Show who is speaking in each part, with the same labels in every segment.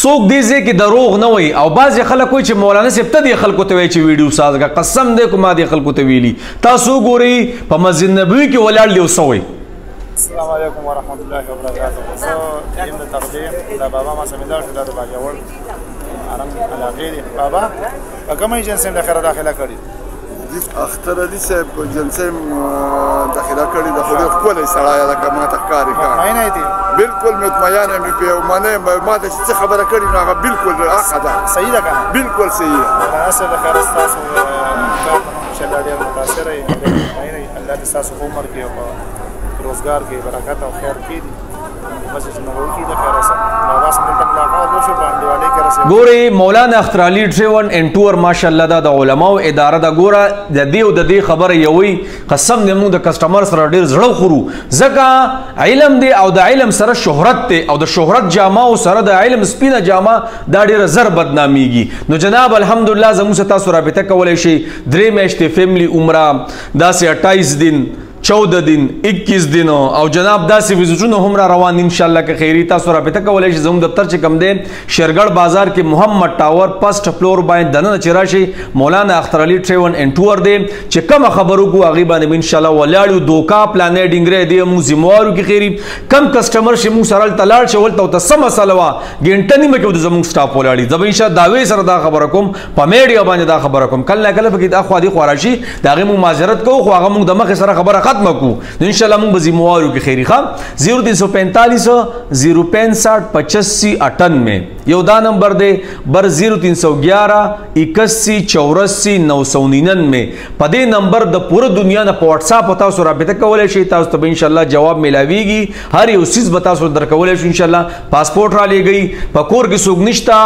Speaker 1: څوک دې ځای کې دروغ نه وایي او بعضې خلک وایي چې مولانا صاحب ته دې خلکو ته وایي چې ویډیو سازګه قسم دی که ما دې خلکو ته ویلي تاسو وګورئ په مسجد نبوي کې ولاړ دي او څه وایي.
Speaker 2: السلام علیکم ورحمت الله وبرکاته. زه یم د تقدیم د بابا ما سمیدار شو د باجوړ ارم علاقې دی. بابا په کومه ایجنسۍ داخله کړې؟
Speaker 3: اختر علي صاحب ایجنسۍ داخله کړې ده. خو ډېر ښکلی سړی ده که ماته ښکاري
Speaker 2: مطمئنه یې دي؟
Speaker 3: بلکل مطمئن یم پې منې ما ته چې څه خبره کړې نو هغه بلکل حقه ده.
Speaker 2: صحیح ده که نه؟
Speaker 3: بلکل صحیح ده.
Speaker 2: مولانا صاحب د خیره ستاسو کار انشاءالله ډېر متاثره یې مطمئنه یې. الله دې ستاسو په عمر کې او په روزګار کې برکت او خیر کې دي.
Speaker 1: ګوري مولانا اختر علي ډریون اینڈ ټور ماشاءالله دا د علماو اداره دا ګوره د دې او د دې خبره یوي قسم دې موږ د کسٹمر سره ډیر زړه خورو ځکه علم دی او د علم سره شهرت دی او د شهرت جامه او سره د علم سپینه جامه دا ډیره زر بدناميږي. نو جناب الحمدلله زموږ تاسو رابطه کولای شي 3 میاشتې فیملی عمره داسې 28 دن 14 دن 21 دن او جناب داسې وزټونه هم را روان ان شاء الله که خیری تاسو رابطه کولای شئ. زموږ دفتر چې کم دی شیرګړ بازار کې محمد ټاور فرست فلور باندې دننه چې راشي مولانا اختر علي ټریون اینڈ ټور دی چې کوم خبرو کو هغه باندې ان شاء الله ولاړو دوکا پلانې ډینګره دی مو زموارو کې خیری کم کسٹمر شي مو سره تلاړ شول ته سم مسله وا ګنټه نیمه کې زموږ سټاپ ولاړي زب ان شاء الله داوی سره دا خبره کوم په میډیا باندې دا خبره کوم کله کله پکې دا خو دي خوراشي دا غو معذرت کو خو هغه موږ د مخ سره خبره ختم کو ان شاء الله موږ به زموارو کې خیری ښه 0345 065 85 98 یو دا نمبر دی بر 0311 81 84 999 په دې نمبر د پوره دنیا نه په واتس اپ تاسو رابطه کولای شئ. تاسو ته ان شاء الله جواب ملاويږي. هر یو سیس به تاسو درکولای شئ ان شاء الله. پاسپورت را لګي په کور کې څوک نشتا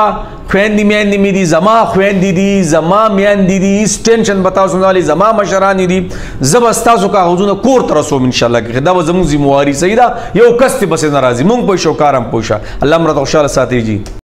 Speaker 1: خويندې میندې مې دي زما خويندې دي زما میندې دي ټینشن به تاسو نه لري زما مشران دي زبر تاسو کاغذونه کور ته رسوم ان شاء الله کې دا زموږ ذمہواری صحیح ده. یو کس ته بس ناراضي مونږ په شو کارم پوښه الله مرته خوشاله ساتي جی.